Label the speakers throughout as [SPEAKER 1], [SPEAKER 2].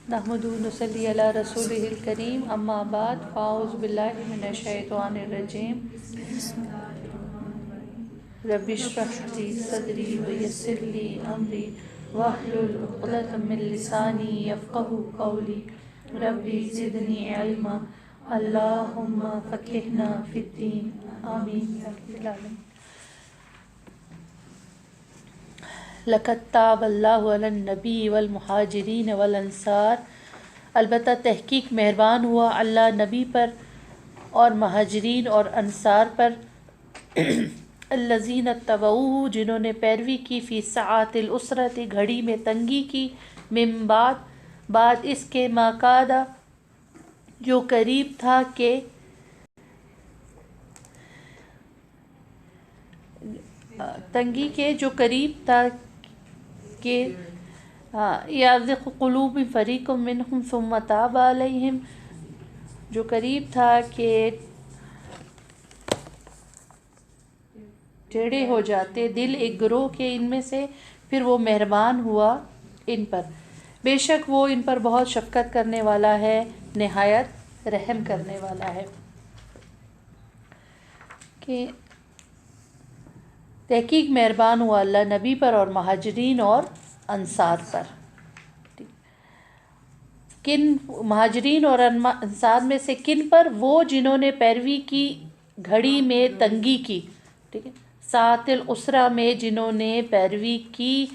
[SPEAKER 1] نحمدہ و نصلی علی رسولہ الکریم، اما بعد، فاعوذ باللہ من الشیطان الرجیم، رب اشرح لی صدری ویسر لی امری واحلل عقدۃ من لسانی یفقہوا قولی، ربی زدنی علما، اللہم فقہنا فی الدین، آمین یا رب العالمین۔ لقد تاب اللہ علی النبی والمہاجرین والانصار، البتہ تحقیق مہربان ہوا اللہ نبی پر اور مہاجرین اور انصار پر، الذین اتبعوہ جنہوں نے پیروی کی، فی ساعۃ العسرۃ گھڑی میں تنگی کی، من بعد اس کے، ما کادا جو قریب تھا کہ تنگی کے جو قریب تھا کہ یازغ قلوب فریق منہم ثم تاب علیہم، جو قریب تھا کہ ٹیڑھے ہو جاتے دل ایک گروہ کے ان میں سے، پھر وہ مہربان ہوا ان پر، بے شک وہ ان پر بہت شفقت کرنے والا ہے، نہایت رحم کرنے والا ہے۔ کہ تحقیق مہربان ہوا اللہ نبی پر اور مہاجرین اور انصار پر، کن مہاجرین اور انصار میں سے کن پر؟ وہ جنہوں نے پیروی کی گھڑی میں تنگی کی، ٹھیک ہے، ساعۃ العسرہ میں جنہوں نے پیروی کی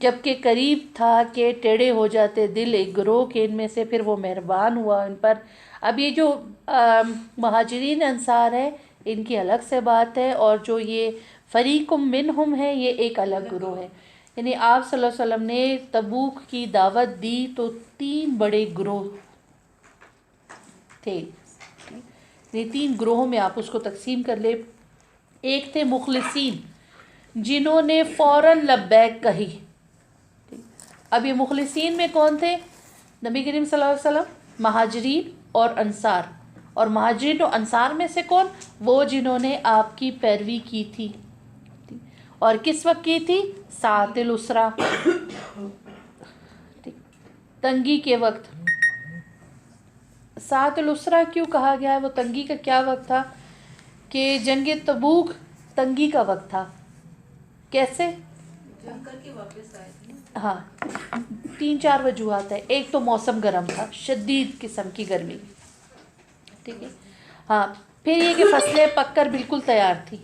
[SPEAKER 1] جبکہ قریب تھا کہ ٹیڑھے ہو جاتے دل ایک گروہ کے ان میں سے، پھر وہ مہربان ہوا ان پر۔ اب یہ جو مہاجرین انصار ہے ان کی الگ سے بات ہے، اور جو یہ فریق منہم ہے یہ ایک الگ گروہ ہے۔ یعنی آپ صلی اللہ علیہ وسلم نے تبوک کی دعوت دی تو 3 بڑے گروہ تھے، یہ 3 گروہوں میں آپ اس کو تقسیم کر لیں۔ ایک تھے مخلصین، جنہوں نے فوراً لبیک کہی۔ اب یہ مخلصین میں کون تھے؟ نبی کریم صلی اللہ علیہ وسلم، مہاجرین اور انصار۔ اور مہاجرین و انصار میں سے کون؟ وہ جنہوں نے آپ کی پیروی کی تھی، اور کس وقت کی تھی؟ ساعۃ العسرہ، تنگی کے وقت۔ ساعۃ العسرہ کیوں کہا گیا ہے؟ وہ تنگی کا کیا وقت تھا؟ کہ جنگ تبوک تنگی کا وقت تھا۔ کیسے؟ ہاں، 3-4 وجوہات ہیں۔ ایک تو موسم گرم تھا، شدید قسم کی گرمی، ٹھیک ہے، ہاں، پھر یہ کہ فصلیں پک کر بالکل تیار تھی،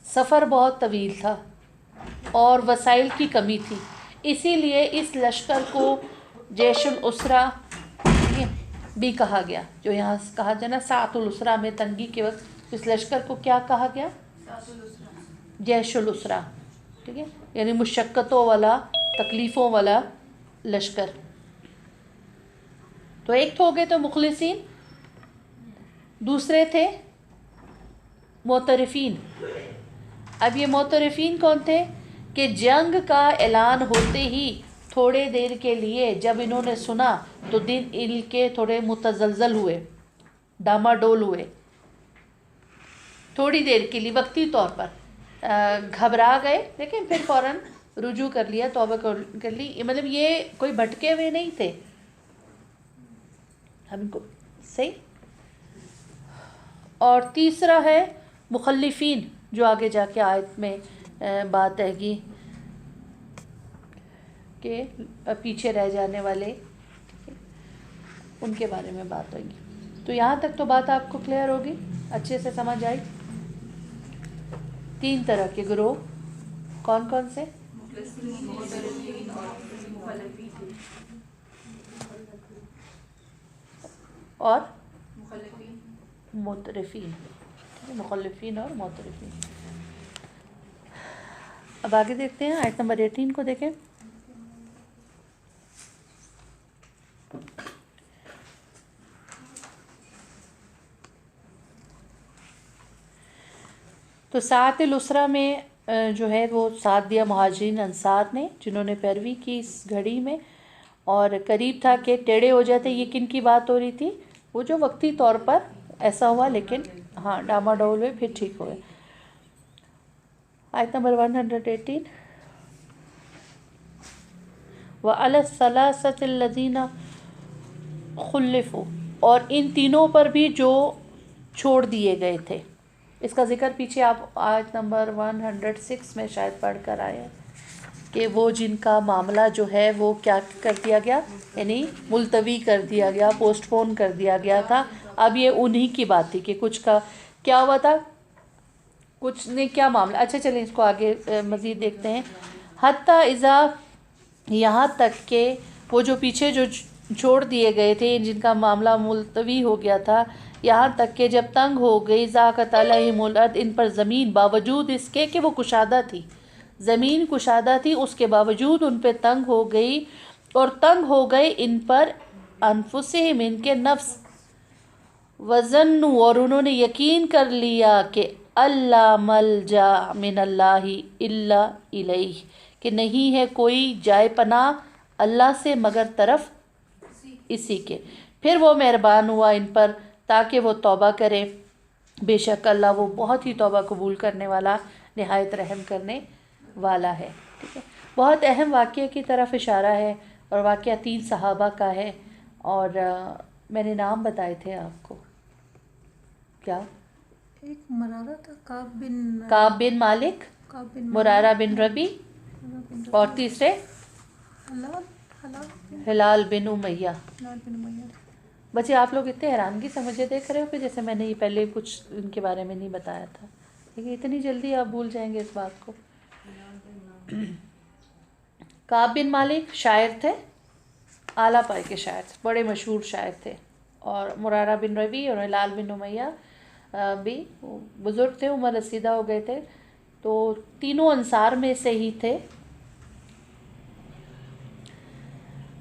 [SPEAKER 1] سفر بہت طویل تھا اور وسائل کی کمی تھی، اسی لیے اس لشکر کو جیش العسرہ بھی کہا گیا، جو یہاں کہا جائے نا ساعۃ العسرہ میں تنگی کے وقت، اس لشکر کو کیا کہا گیا؟ جیش العسرہ، ٹھیک ہے، یعنی مشقتوں والا، تکلیفوں والا لشکر۔ تو ایک تو ہو گئے تو مخلصین، دوسرے تھے معترفین۔ اب یہ معترفین کون تھے؟ کہ جنگ کا اعلان ہوتے ہی تھوڑے دیر کے لیے جب انہوں نے سنا تو دل ان کے تھوڑے متزلزل ہوئے، ڈاماڈول ہوئے، تھوڑی دیر کے لیے وقتی طور پر گھبرا گئے، لیکن پھر فوراً رجوع کر لیا، توبہ کر لی۔ مطلب یہ کوئی بھٹکے ہوئے نہیں تھے، ہم کو صحیح۔ اور تیسرا ہے مخلفین، جو آگے جا کے آیت میں بات ہے گی کہ پیچھے رہ جانے والے، ان کے بارے میں بات ہوگی۔ تو یہاں تک تو بات آپ کو کلیئر ہوگی، اچھے سے سمجھ آئی؟ 3 طرح کے گروہ کون کون سے؟ اور معترفین، مخلفین اور معترفین۔ اب آگے دیکھتے ہیں، آیت نمبر 18 کو دیکھیں۔ تو ساعۃ العسرہ میں جو ہے وہ ساتھ دیا مہاجرین انصار نے، جنہوں نے پیروی کی اس گھڑی میں، اور قریب تھا کہ ٹیڑھے ہو جاتے۔ یہ کن کی بات ہو رہی تھی؟ وہ جو وقتی طور پر ایسا ہوا، لیکن ہاں ڈاماڈول ہوئے، پھر ٹھیک ہوئے۔ آیت نمبر 118، وعلی الثلاثۃ الذین خلفوا، اور ان تینوں پر بھی جو چھوڑ دیے گئے تھے. اس کا ذکر پیچھے آپ آیت نمبر 106 میں شاید پڑھ کر آئے ہیں کہ وہ جن کا معاملہ جو ہے وہ کیا کر دیا گیا، یعنی ملتوی کر دیا گیا، پوسٹ پون کر دیا گیا تھا. اب یہ انہی کی بات تھی کہ کچھ کا کیا ہوا تھا، کچھ نے کیا معاملہ. اچھا چلیں اس کو آگے مزید دیکھتے ہیں. حتیٰ اذا، یہاں تک کہ وہ جو پیچھے جو چھوڑ دیے گئے تھے، جن کا معاملہ ملتوی ہو گیا تھا، یہاں تک کہ جب تنگ ہو گئی ضاقت علیہم الارض، ان پر زمین، باوجود اس کے کہ وہ کشادہ تھی، زمین کشادہ تھی، اس کے باوجود ان پہ تنگ ہو گئی، اور تنگ ہو گئے ان پر انفسہم، ان کے نفس، وظنوا، اور انہوں نے یقین کر لیا کہ اللہ ملجا من اللہ الا الیہ، کہ نہیں ہے کوئی جائے پناہ اللہ سے مگر طرف اسی کے. پھر وہ مہربان ہوا ان پر تاکہ وہ توبہ کریں. بے شک اللہ وہ بہت ہی توبہ قبول کرنے والا، نہایت رحم کرنے والا ہے. ٹھیک ہے، بہت اہم واقعے کی طرف اشارہ ہے، اور واقعہ 3 صحابہ کا ہے، اور میں نے نام بتائے تھے آپ کو. کیا؟
[SPEAKER 2] ایک مرارہ تھا،
[SPEAKER 1] کعب بن مالک، مرارہ بن ربی، اور تیسرے ہلال بن امیہ. بچے آپ لوگ اتنے حیرانگی سے مجھے دیکھ رہے ہو کہ جیسے میں نے یہ پہلے کچھ ان کے بارے میں نہیں بتایا تھا. ٹھیک ہے، اتنی جلدی آپ بھول جائیں گے اس بات کو. کعب بن مالک شاعر تھے، اعلیٰ پائے کے شاعر تھے، بڑے مشہور شاعر تھے. اور مرارہ بن ربی اور ہلال بن امیہ بھی بزرگ تھے، عمر رسیدہ ہو گئے تھے. تو تینوں انصار میں سے ہی تھے.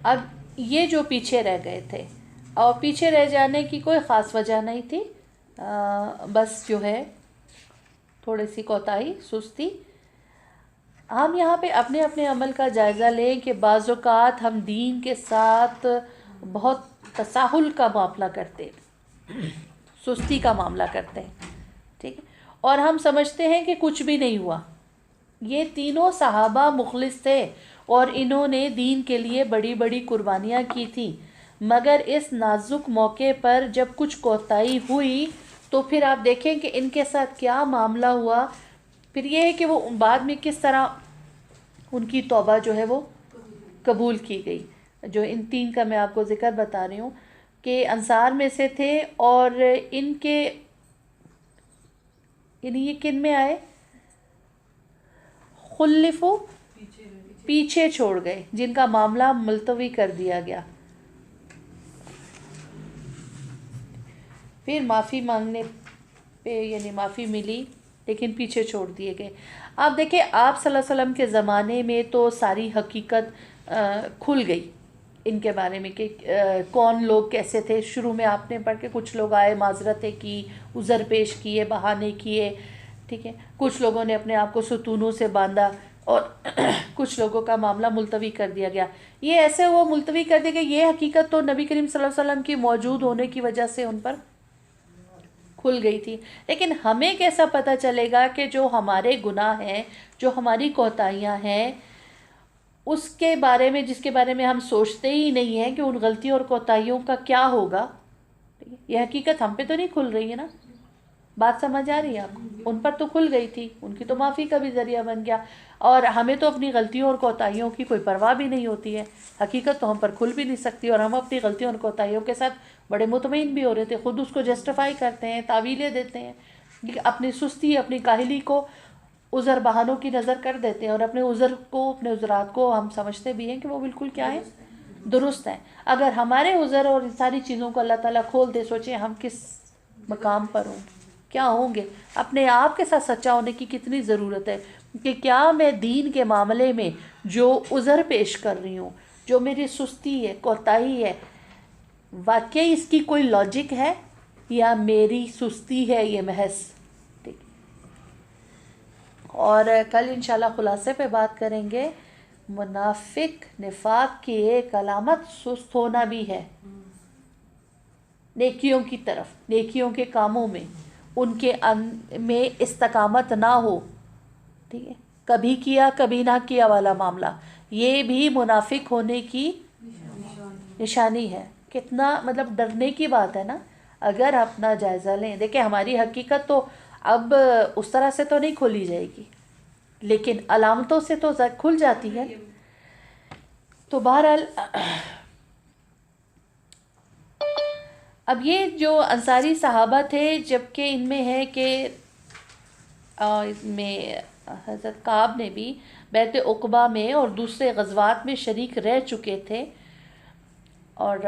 [SPEAKER 1] اب یہ جو پیچھے رہ گئے تھے، اور پیچھے رہ جانے کی کوئی خاص وجہ نہیں تھی، بس جو ہے تھوڑی سی کوتاہی، سستی. ہم یہاں پہ اپنے اپنے عمل کا جائزہ لیں کہ بعض اوقات ہم دین کے ساتھ بہت تساہل کا معاملہ کرتے ہیں، سستی کا معاملہ کرتے ہیں. ٹھیک ہے، اور ہم سمجھتے ہیں کہ کچھ بھی نہیں ہوا. یہ تینوں صحابہ مخلص تھے، اور انہوں نے دین کے لیے بڑی بڑی قربانیاں کی تھیں، مگر اس نازک موقع پر جب کچھ کوتاہی ہوئی تو پھر آپ دیکھیں کہ ان کے ساتھ کیا معاملہ ہوا. پھر یہ ہے کہ وہ بعد میں کس طرح ان کی توبہ جو ہے وہ قبول کی گئی. جو ان 3 کا میں آپ کو ذکر بتا رہی ہوں کہ انصار میں سے تھے، اور ان کے یعنی یہ کن میں آئے، خلفو، پیچھے چھوڑ گئے، جن کا معاملہ ملتوی کر دیا گیا. پھر معافی مانگنے پہ یعنی معافی ملی، لیکن پیچھے چھوڑ دیے گئے. آپ دیکھیں آپ صلی اللہ علیہ وسلم کے زمانے میں تو ساری حقیقت کھل گئی ان کے بارے میں کہ کون لوگ کیسے تھے. شروع میں آپ نے پڑھ کے کچھ لوگ آئے، معذرتیں کی، عذر پیش کیے، بہانے کیے. ٹھیک ہے، کچھ لوگوں نے اپنے آپ کو ستونوں سے باندھا، اور کچھ لوگوں کا معاملہ ملتوی کر دیا گیا. یہ ایسے وہ ملتوی کر دیا گیا، یہ حقیقت تو نبی کریم صلی اللہ علیہ وسلم کی موجود ہونے کی وجہ سے ان پر کھل گئی تھی. لیکن ہمیں کیسا پتہ چلے گا کہ جو ہمارے گناہ ہیں، جو ہماری کوتاہیاں ہیں، اس کے بارے میں جس کے بارے میں ہم سوچتے ہی نہیں ہیں کہ ان غلطیوں اور کوتاہیوں کا کیا ہوگا. یہ حقیقت ہم پہ تو نہیں کھل رہی ہے نا. بات سمجھ آ رہی ہے آپ کو؟ ان پر تو کھل گئی تھی، ان کی تو معافی کا بھی ذریعہ بن گیا، اور ہمیں تو اپنی غلطیوں اور کوتاہیوں کی کوئی پرواہ بھی نہیں ہوتی ہے. حقیقت تو ہم پر کھل بھی نہیں سکتی، اور ہم اپنی غلطیوں اور کوتاہیوں کے ساتھ بڑے مطمئن بھی ہو رہے تھے. خود اس کو جسٹیفائی کرتے ہیں، تعویلیں دیتے ہیں، اپنی سستی، اپنی کاہلی کو عذر بہانوں کی نظر کر دیتے ہیں، اور اپنے عذر کو، اپنے عذرات کو ہم سمجھتے بھی ہیں کہ وہ بالکل کیا ہے، درست ہیں. اگر ہمارے عذر اور ان ساری چیزوں کو اللہ تعالیٰ کھول دے، سوچیں ہم کس مقام پر ہوں، کیا ہوں گے. اپنے آپ کے ساتھ سچا ہونے کی کتنی ضرورت ہے کہ کیا میں دین کے معاملے میں جو عذر پیش کر رہی ہوں، جو میری سستی ہے، کوتاہی ہے، واقعی اس کی کوئی لاجک ہے، یا میری سستی ہے یہ محض. ٹھیک، اور کل انشاءاللہ خلاصے پہ بات کریں گے. منافق نفاق کی ایک علامت سست ہونا بھی ہے، نیکیوں کی طرف، نیکیوں کے کاموں میں ان کے میں استقامت نہ ہو. ٹھیک ہے، کبھی کیا کبھی نہ کیا والا معاملہ، یہ بھی منافق ہونے کی نشانی ہے. کتنا مطلب ڈرنے کی بات ہے نا. اگر اپنا جائزہ لیں، دیکھیں ہماری حقیقت تو اب اس طرح سے تو نہیں کھولی جائے گی، لیکن علامتوں سے تو کھل جاتی ہے. تو بہرحال اب یہ جو انصاری صحابہ تھے، جبکہ ان میں ہے کہ اس میں حضرت کعب نے بھی بیعت عقبہ میں اور دوسرے غزوات میں شریک رہ چکے تھے، اور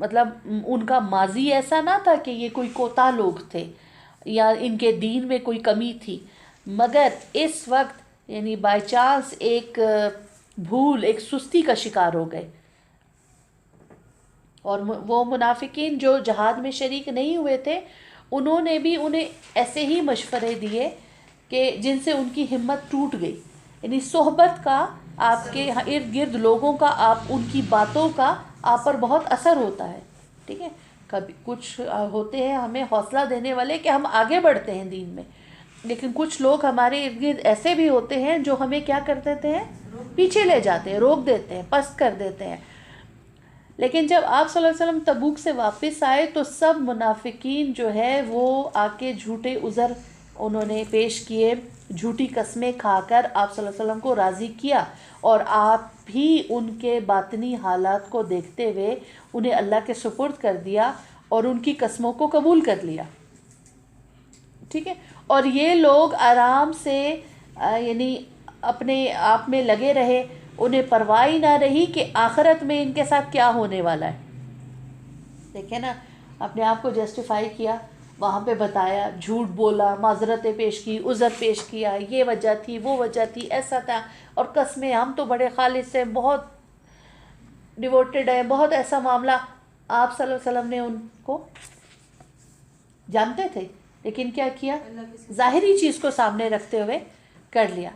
[SPEAKER 1] مطلب ان کا ماضی ایسا نہ تھا کہ یہ کوئی کوتا لوگ تھے یا ان کے دین میں کوئی کمی تھی، مگر اس وقت یعنی بائی چانس ایک بھول، ایک سستی کا شکار ہو گئے. اور وہ منافقین جو جہاد میں شریک نہیں ہوئے تھے، انہوں نے بھی انہیں ایسے ہی مشورے دیے کہ جن سے ان کی ہمت ٹوٹ گئی. یعنی صحبت کا، آپ کے ارد گرد لوگوں کا، آپ ان کی باتوں کا آپ پر بہت اثر ہوتا ہے. ٹھیک ہے، کبھی کچھ ہوتے ہیں ہمیں حوصلہ دینے والے کہ ہم آگے بڑھتے ہیں دین میں، لیکن کچھ لوگ ہمارے ارد گرد ایسے بھی ہوتے ہیں جو ہمیں کیا کر دیتے ہیں، پیچھے لے جاتے ہیں، روک دیتے ہیں، پست کر دیتے ہیں. لیکن جب آپ صلی اللہ علیہ وسلم تبوک سے واپس آئے تو سب منافقین جو ہے وہ آ کے جھوٹے عذر انہوں نے پیش کیے، جھوٹی قسمیں کھا کر آپ صلی اللہ علیہ وسلم کو راضی کیا، اور آپ بھی ان کے باطنی حالات کو دیکھتے ہوئے انہیں اللہ کے سپرد کر دیا اور ان کی قسموں کو قبول کر لیا. ٹھیک ہے، اور یہ لوگ آرام سے یعنی اپنے آپ میں لگے رہے، انہیں پرواہ ہی نہ رہی کہ آخرت میں ان کے ساتھ کیا ہونے والا ہے. دیکھیں نا، اپنے آپ کو جسٹیفائی کیا، وہاں پہ بتایا، جھوٹ بولا، معذرتیں پیش کی، عذر پیش کیا، یہ وجہ تھی، وہ وجہ تھی، ایسا تھا، اور قسمیں ہم تو بڑے خالص ہیں، بہت ڈیووٹیڈ ہیں، بہت ایسا معاملہ. آپ صلی اللہ علیہ وسلم نے ان کو جانتے تھے، لیکن کیا کیا، ظاہری چیز کو سامنے رکھتے ہوئے کر لیا.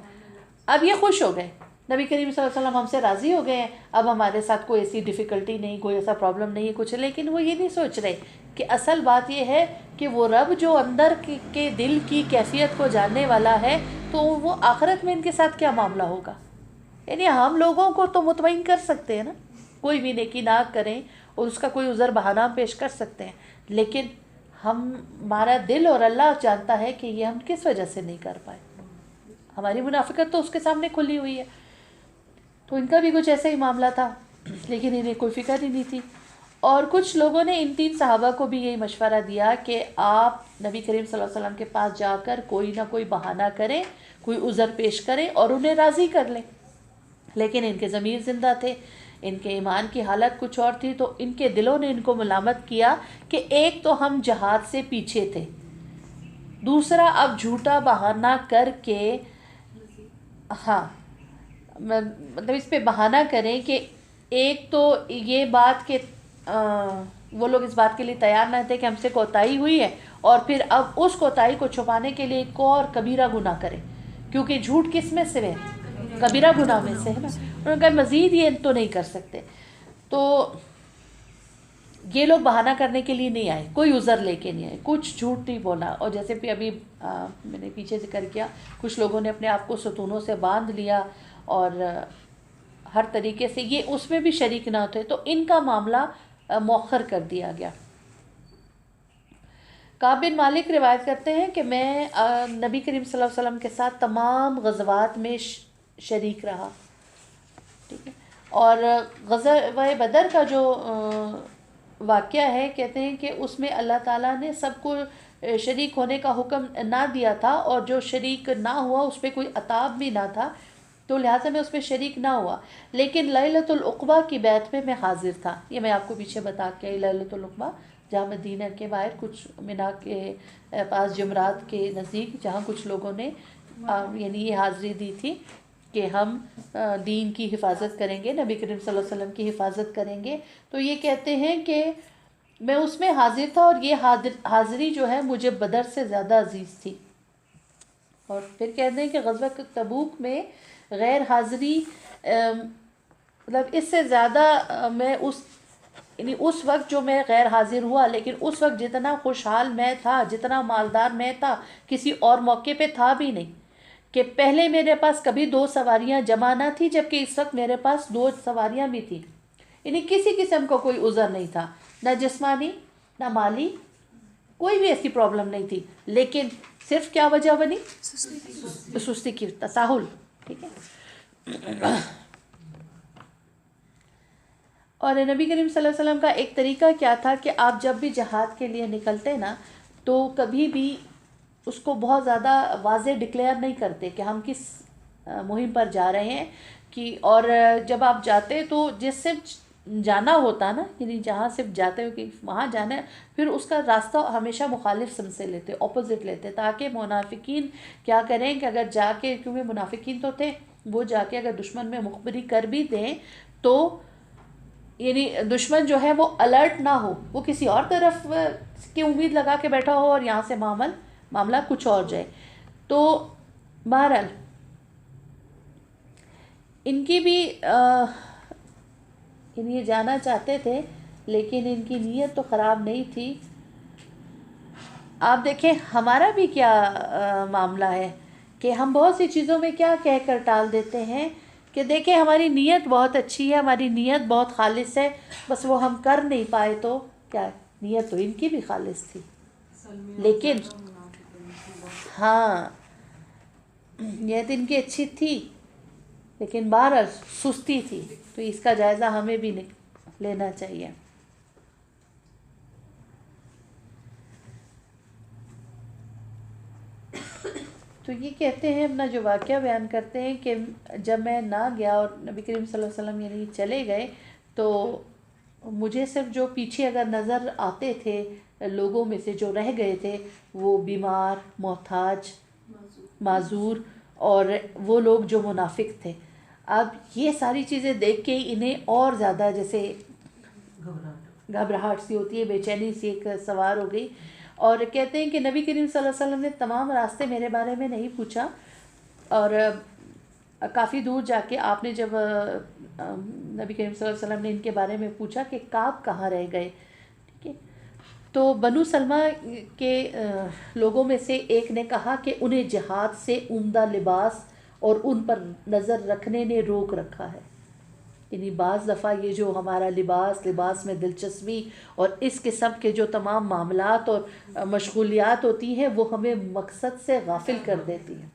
[SPEAKER 1] اب یہ خوش ہو گئے، نبی کریم صلی اللہ علیہ وسلم ہم سے راضی ہو گئے ہیں، اب ہمارے ساتھ کوئی ایسی ڈیفیکلٹی نہیں، کوئی ایسا پرابلم نہیں ہے کچھ. لیکن وہ یہ نہیں سوچ رہے کہ اصل بات یہ ہے کہ وہ رب جو اندر کے دل کی کیفیت کو جاننے والا ہے، تو وہ آخرت میں ان کے ساتھ کیا معاملہ ہوگا. یعنی ہم لوگوں کو تو مطمئن کر سکتے ہیں نا، کوئی بھی نیکی نہ کریں اور اس کا کوئی عذر بہانہ پیش کر سکتے ہیں، لیکن ہمارا دل اور اللہ جانتا ہے کہ یہ ہم کس وجہ سے نہیں کر پائے. ہماری منافقت تو اس کے سامنے کھلی ہوئی ہے. تو ان کا بھی کچھ ایسا ہی معاملہ تھا، لیکن انہیں کوئی فکر ہی نہیں تھی. اور کچھ لوگوں نے ان 3 صحابہ کو بھی یہی مشورہ دیا کہ آپ نبی کریم صلی اللہ علیہ وسلم کے پاس جا کر کوئی نہ کوئی بہانہ کریں، کوئی عذر پیش کریں اور انہیں راضی کر لیں. لیکن ان کے ضمیر زندہ تھے، ان کے ایمان کی حالت کچھ اور تھی، تو ان کے دلوں نے ان کو ملامت کیا کہ ایک تو ہم جہاد سے پیچھے تھے، دوسرا اب جھوٹا بہانہ کر کے، ہاں مطلب اس پہ بہانہ کریں کہ ایک تو یہ بات کہ وہ لوگ اس بات کے لیے تیار نہ تھے کہ ہم سے کوتاہی ہوئی ہے، اور پھر اب اس کوتاہی کو چھپانے کے لیے ایک اور کبیرہ گناہ کریں، کیونکہ جھوٹ کس میں سے ہے، کبیرہ گناہ میں سے ہے نا. انہوں نے کہا مزید یہ تو نہیں کر سکتے. تو یہ لوگ بہانہ کرنے کے لیے نہیں آئے، کوئی عذر لے کے نہیں آئے، کچھ جھوٹ نہیں بولا. اور جیسے کہ ابھی میں نے پیچھے ذکر کیا، کچھ لوگوں نے اپنے آپ کو ستونوں سے باندھ لیا اور ہر طریقے سے یہ اس میں بھی شریک نہ ہوتے، تو ان کا معاملہ مؤخر کر دیا گیا. کعب بن مالک روایت کرتے ہیں کہ میں نبی کریم صلی اللہ علیہ وسلم کے ساتھ تمام غزوات میں شریک رہا. ٹھیک ہے، اور غزوہ بدر کا جو واقعہ ہے، کہتے ہیں کہ اس میں اللہ تعالیٰ نے سب کو شریک ہونے کا حکم نہ دیا تھا، اور جو شریک نہ ہوا اس پہ کوئی عتاب بھی نہ تھا، تو لہٰذا میں اس میں شریک نہ ہوا. لیکن لیلۃ العقبہ کی بیعت میں حاضر تھا. یہ میں آپ کو پیچھے بتا کے، لیلۃ العقبہ جہاں مدینہ کے باہر کچھ منا کے پاس جمرات کے نزدیک، جہاں کچھ لوگوں نے یعنی یہ حاضری دی تھی کہ ہم دین کی حفاظت کریں گے، نبی کریم صلی اللہ علیہ وسلم کی حفاظت کریں گے. تو یہ کہتے ہیں کہ میں اس میں حاضر تھا، اور یہ حاضری جو ہے مجھے بدر سے زیادہ عزیز تھی. اور پھر کہتے ہیں کہ غزوہ تبوک میں غیر حاضری مطلب اس سے زیادہ میں یعنی اس وقت جو میں غیر حاضر ہوا، لیکن اس وقت جتنا خوشحال میں تھا، جتنا مالدار میں تھا، کسی اور موقع پہ تھا بھی نہیں. کہ پہلے میرے پاس کبھی 2 سواریاں جمع نہ تھی، جبکہ اس وقت میرے پاس 2 سواریاں بھی تھیں. یعنی کسی قسم کا کوئی عذر نہیں تھا، نہ جسمانی نہ مالی، کوئی بھی ایسی پرابلم نہیں تھی. لیکن صرف کیا وجہ بنی؟ سستی کی، تساہل. ٹھیک ہے. اور نبی کریم صلی اللہ علیہ وسلم کا ایک طریقہ کیا تھا کہ آپ جب بھی جہاد کے لیے نکلتے نا تو کبھی بھی اس کو بہت زیادہ واضح ڈکلیئر نہیں کرتے کہ ہم کس مہم پر جا رہے ہیں. اور جب آپ جاتے تو جس سے جانا ہوتا نا، یعنی جہاں صرف جاتے ہو کہ وہاں جانا ہے، پھر اس کا راستہ ہمیشہ مخالف سمت سے لیتے، اپوزٹ لیتے، تاکہ منافقین کیا کریں کہ اگر جا کے، کیونکہ منافقین تو تھے، وہ جا کے اگر دشمن میں مخبری کر بھی دیں تو یعنی دشمن جو ہے وہ الرٹ نہ ہو، وہ کسی اور طرف کی امید لگا کے بیٹھا ہو اور یہاں سے معاملہ کچھ اور جائے. تو بہرحال ان کی بھی یہ جانا چاہتے تھے، لیکن ان کی نیت تو خراب نہیں تھی. آپ دیکھیں ہمارا بھی کیا معاملہ ہے کہ ہم بہت سی چیزوں میں کیا کہہ کر ٹال دیتے ہیں کہ دیکھیں ہماری نیت بہت اچھی ہے، ہماری نیت بہت خالص ہے، بس وہ ہم کر نہیں پائے. تو کیا نیت تو ان کی بھی خالص تھی، لیکن ہاں نیت ان کی اچھی تھی، لیکن بہرحال سستی تھی. تو اس کا جائزہ ہمیں بھی لینا چاہیے. تو یہ کہتے ہیں، اپنا جو واقعہ بیان کرتے ہیں کہ جب میں نہ گیا اور نبی کریم صلی اللہ علیہ وسلم یعنی چلے گئے، تو مجھے صرف جو پیچھے اگر نظر آتے تھے لوگوں میں سے جو رہ گئے تھے، وہ بیمار، محتاج، معذور، اور وہ لوگ جو منافق تھے. اب یہ ساری چیزیں دیکھ کے انہیں اور زیادہ جیسے گھبراہٹ سی ہوتی ہے، بے چینی سی ایک سوار ہو گئی. اور کہتے ہیں کہ نبی کریم صلی اللہ علیہ وسلم نے تمام راستے میرے بارے میں نہیں پوچھا، اور کافی دور جا کے آپ نے جب نبی کریم صلی اللہ علیہ وسلم نے ان کے بارے میں پوچھا کہ کعب کہاں رہ گئے. ٹھیک ہے. تو بنو سلمہ کے لوگوں میں سے ایک نے کہا کہ انہیں جہاد سے عمدہ لباس اور ان پر نظر رکھنے نے روک رکھا ہے. یعنی بعض دفعہ یہ جو ہمارا لباس میں دلچسپی اور اس قسم کے جو تمام معاملات اور مشغولیات ہوتی ہیں وہ ہمیں مقصد سے غافل کر دیتی ہیں.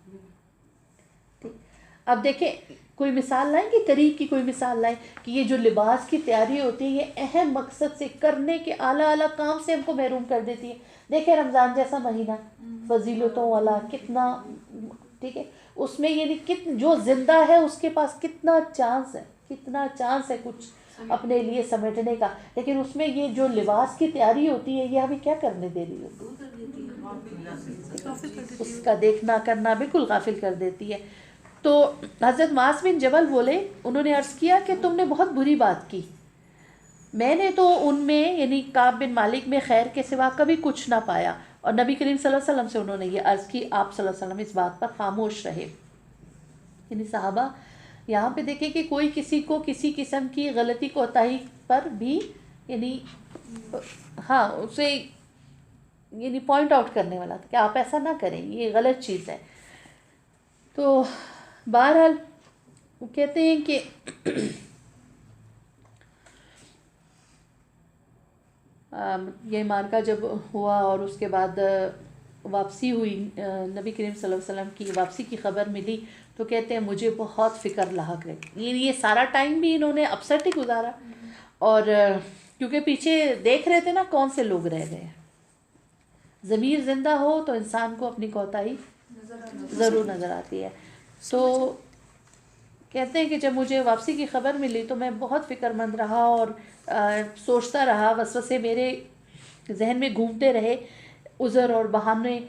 [SPEAKER 1] اب دیکھیں کوئی مثال لائیں کہ قریب کی کوئی مثال لائیں کہ یہ جو لباس کی تیاری ہوتی ہے یہ اہم مقصد سے کرنے کے اعلیٰ اعلیٰ کام سے ہم کو محروم کر دیتی ہے. دیکھیں رمضان جیسا مہینہ فضیلتوں والا کتنا، ٹھیک ہے، اس میں یعنی جو زندہ ہے اس کے پاس کتنا چانس ہے کچھ اپنے لیے سمیٹنے کا، لیکن اس میں یہ جو لباس کی تیاری ہوتی ہے یہ ہمیں کیا کرنے دے رہی ہوتی ہے؟ اس کا دیکھنا کرنا بالکل غافل کر دیتی ہے. تو حضرت معاذ بن جبل بولے، انہوں نے عرض کیا کہ تم نے بہت بری بات کی، میں نے تو ان میں یعنی کعب بن مالک میں خیر کے سوا کبھی کچھ نہ پایا. اور نبی کریم صلی اللہ علیہ وسلم سے انہوں نے یہ عرض کی، آپ صلی اللہ علیہ وسلم اس بات پر خاموش رہے. یعنی صحابہ یہاں پہ دیکھیں کہ کوئی کسی کو کسی قسم کی غلطی کوتاہی پر بھی یعنی ہاں اسے یعنی پوائنٹ آؤٹ کرنے والا تھا کہ آپ ایسا نہ کریں، یہ غلط چیز ہے. تو بہرحال وہ کہتے ہیں کہ یہ مارکا جب ہوا اور اس کے بعد واپسی ہوئی، نبی کریم صلی اللہ علیہ وسلم کی واپسی کی خبر ملی، تو کہتے ہیں مجھے بہت فکر لاحق رہی. یہ سارا ٹائم بھی انہوں نے اپسٹ ہی گزارا، اور کیونکہ پیچھے دیکھ رہے تھے نا کون سے لوگ رہ گئے. ضمیر زندہ ہو تو انسان کو اپنی کوتاہی ضرور نظر آتی ہے. تو کہتے ہیں کہ جب مجھے واپسی کی خبر ملی تو میں بہت فکر مند رہا اور سوچتا رہا، وسوسے میرے ذہن میں گھومتے رہے، عذر اور بہانے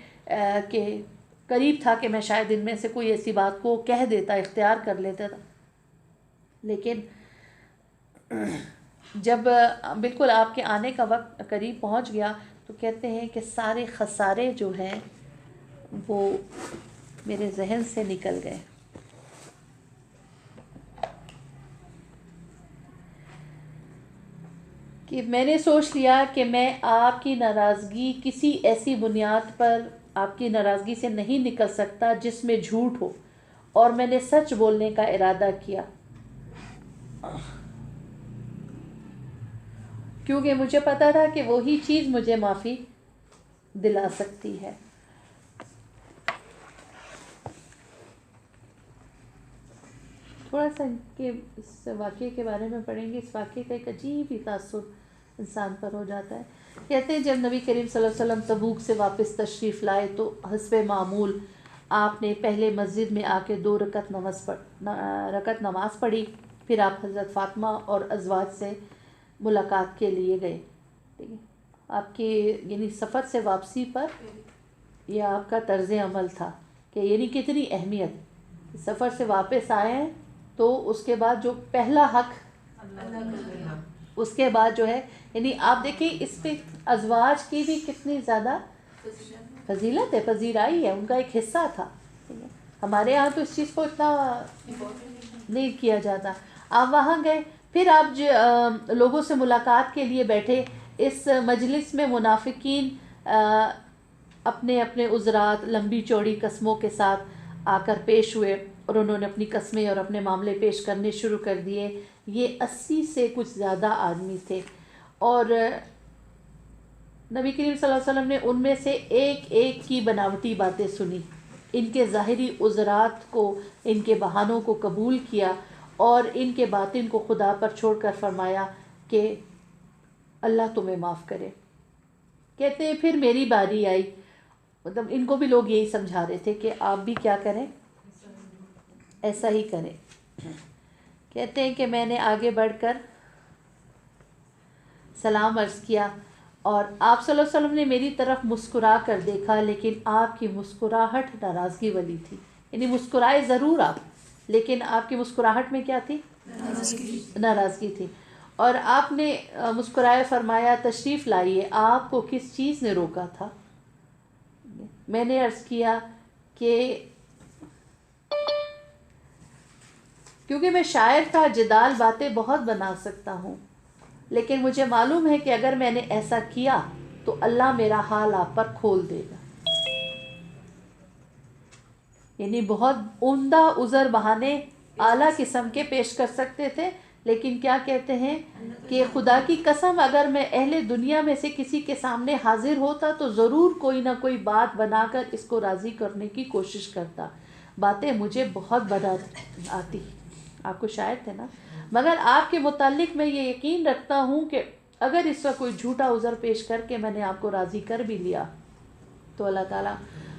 [SPEAKER 1] کے قریب تھا کہ میں شاید ان میں سے کوئی ایسی بات کو کہہ دیتا، اختیار کر لیتا تھا. لیکن جب بالکل آپ کے آنے کا وقت قریب پہنچ گیا تو کہتے ہیں کہ سارے خسارے جو ہیں وہ میرے ذہن سے نکل گئے. کہ میں نے سوچ لیا کہ میں آپ کی ناراضگی کسی ایسی بنیاد پر آپ کی ناراضگی سے نہیں نکل سکتا جس میں جھوٹ ہو، اور میں نے سچ بولنے کا ارادہ کیا کیونکہ مجھے پتا تھا کہ وہی چیز مجھے معافی دلا سکتی ہے۔ تھوڑا سا کہ اس واقعے کے بارے میں پڑھیں گے۔ اس واقعے کا ایک عجیب ہی تاثر انسان پر ہو جاتا ہے۔ کہتے ہیں جب نبی کریم صلی اللہ علیہ وسلم تبوک سے واپس تشریف لائے تو حسب معمول آپ نے پہلے مسجد میں آ کے 2 رکعت نماز پڑھی، پھر آپ حضرت فاطمہ اور ازواج سے ملاقات کے لیے گئے۔ ٹھیک ہے، آپ کے یعنی سفر سے واپسی پر یہ آپ کا طرز عمل تھا کہ یعنی کتنی اہمیت، سفر سے واپس آئے ہیں تو اس کے بعد جو پہلا حق اس کے بعد جو ہے، یعنی آپ دیکھیں اس پہ ازواج کی بھی کتنی زیادہ فضیلت ہے، پذیرائی ہے، ان کا ایک حصہ تھا۔ ہمارے یہاں تو اس چیز کو اتنا نہیں کیا جاتا۔ آپ وہاں گئے، پھر آپ لوگوں سے ملاقات کے لیے بیٹھے۔ اس مجلس میں منافقین اپنے اپنے عذرات لمبی چوڑی قسموں کے ساتھ آ کر پیش ہوئے، اور انہوں نے اپنی قسمیں اور اپنے معاملے پیش کرنے شروع کر دیے۔ یہ 80 سے کچھ زیادہ آدمی تھے، اور نبی کریم صلی اللہ علیہ وسلم نے ان میں سے ایک ایک کی بناوٹی باتیں سنی، ان کے ظاہری عذرات کو، ان کے بہانوں کو قبول کیا، اور ان کے باطن کو خدا پر چھوڑ کر فرمایا کہ اللہ تمہیں معاف کرے۔ کہتے ہیں پھر میری باری آئی، مطلب ان کو بھی لوگ یہی سمجھا رہے تھے کہ آپ بھی کیا کریں، ایسا ہی کریں۔ کہتے ہیں کہ میں نے آگے بڑھ کر سلام عرض کیا، اور آپ صلی اللہ علیہ وسلم نے میری طرف مسکرا کر دیکھا، لیکن آپ کی مسکراہٹ ناراضگی والی تھی، یعنی مسکرائے ضرور آپ، لیکن آپ کی مسکراہٹ میں کیا تھی؟ ناراضگی تھی۔ اور آپ نے مسکرائے فرمایا تشریف لائیے، آپ کو کس چیز نے روکا تھا؟ میں نے عرض کیا کہ کیونکہ میں شاعر تھا، جدال باتیں بہت بنا سکتا ہوں، لیکن مجھے معلوم ہے کہ اگر میں نے ایسا کیا تو اللہ میرا حال آپ پر کھول دے گا۔ یعنی بہت عمدہ عذر بہانے اعلیٰ قسم کے پیش کر سکتے تھے، لیکن کیا کہتے ہیں کہ خدا کی قسم اگر میں اہل دنیا میں سے کسی کے سامنے حاضر ہوتا تو ضرور کوئی نہ کوئی بات بنا کر اس کو راضی کرنے کی کوشش کرتا۔ باتیں مجھے بہت بنا آتی، آپ کو شاعر تھے نا، مگر آپ کے متعلق میں یہ یقین رکھتا ہوں کہ اگر اس کا کوئی جھوٹا عذر پیش کر کے میں نے آپ کو راضی کر بھی لیا تو اللہ تعالیٰ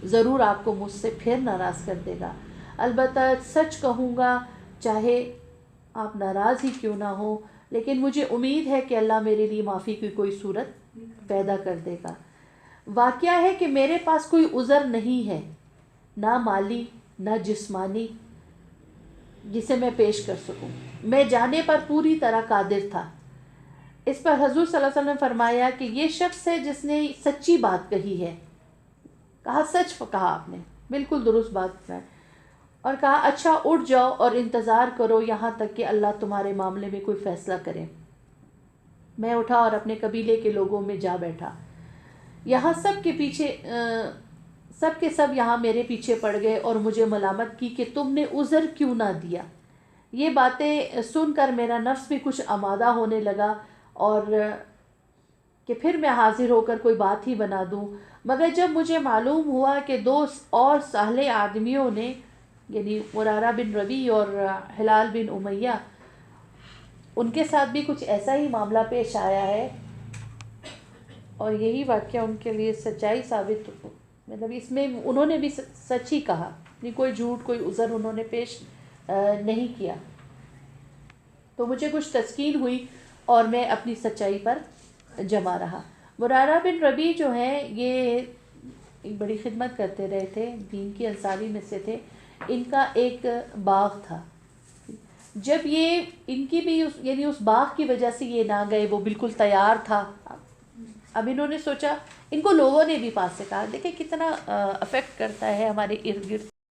[SPEAKER 1] ضرور آپ کو مجھ سے پھر ناراض کر دے گا۔ البتہ سچ کہوں گا، چاہے آپ ناراض ہی کیوں نہ ہو، لیکن مجھے امید ہے کہ اللہ میرے لیے معافی کی کوئی صورت پیدا کر دے گا۔ واقعہ ہے کہ میرے پاس کوئی عذر نہیں ہے، نہ مالی نہ جسمانی، جسے میں پیش کر سکوں۔ میں جانے پر پوری طرح قادر تھا۔ اس پر حضور صلی اللہ علیہ وسلم نے فرمایا کہ یہ شخص ہے جس نے سچی بات کہی ہے۔ کہا سچ کہا آپ نے، بالکل درست بات ہے، اور کہا اچھا اٹھ جاؤ اور انتظار کرو یہاں تک کہ اللہ تمہارے معاملے میں کوئی فیصلہ کرے۔ میں اٹھا اور اپنے قبیلے کے لوگوں میں جا بیٹھا۔ یہاں سب کے سب یہاں میرے پیچھے پڑ گئے اور مجھے ملامت کی کہ تم نے عذر کیوں نہ دیا۔ یہ باتیں سن کر میرا نفس بھی کچھ آمادہ ہونے لگا، اور کہ پھر میں حاضر ہو کر کوئی بات ہی بنا دوں، مگر جب مجھے معلوم ہوا کہ 2 اور صالح آدمیوں نے، یعنی مرارہ بن ربیع اور ہلال بن امیہ، ان کے ساتھ بھی کچھ ایسا ہی معاملہ پیش آیا ہے، اور یہی واقعہ ان کے لیے سچائی ثابت، مطلب اس میں انہوں نے بھی سچ ہی کہا، کوئی جھوٹ کوئی عذر انہوں نے پیش نہیں کیا، تو مجھے کچھ تسکین ہوئی اور میں اپنی سچائی پر جمع رہا۔ مرارہ بن ربیع جو ہیں یہ ایک بڑی خدمت کرتے رہے تھے، دین کی انصاری میں سے تھے۔ ان کا ایک باغ تھا، جب یہ ان کی بھی یعنی اس باغ کی وجہ سے یہ نہ گئے، وہ بالکل تیار تھا۔ اب انہوں نے سوچا، ان کو لوگوں نے بھی پاس سے کہا، دیکھیں کتنا افیکٹ کرتا ہے ہمارے ارد گرد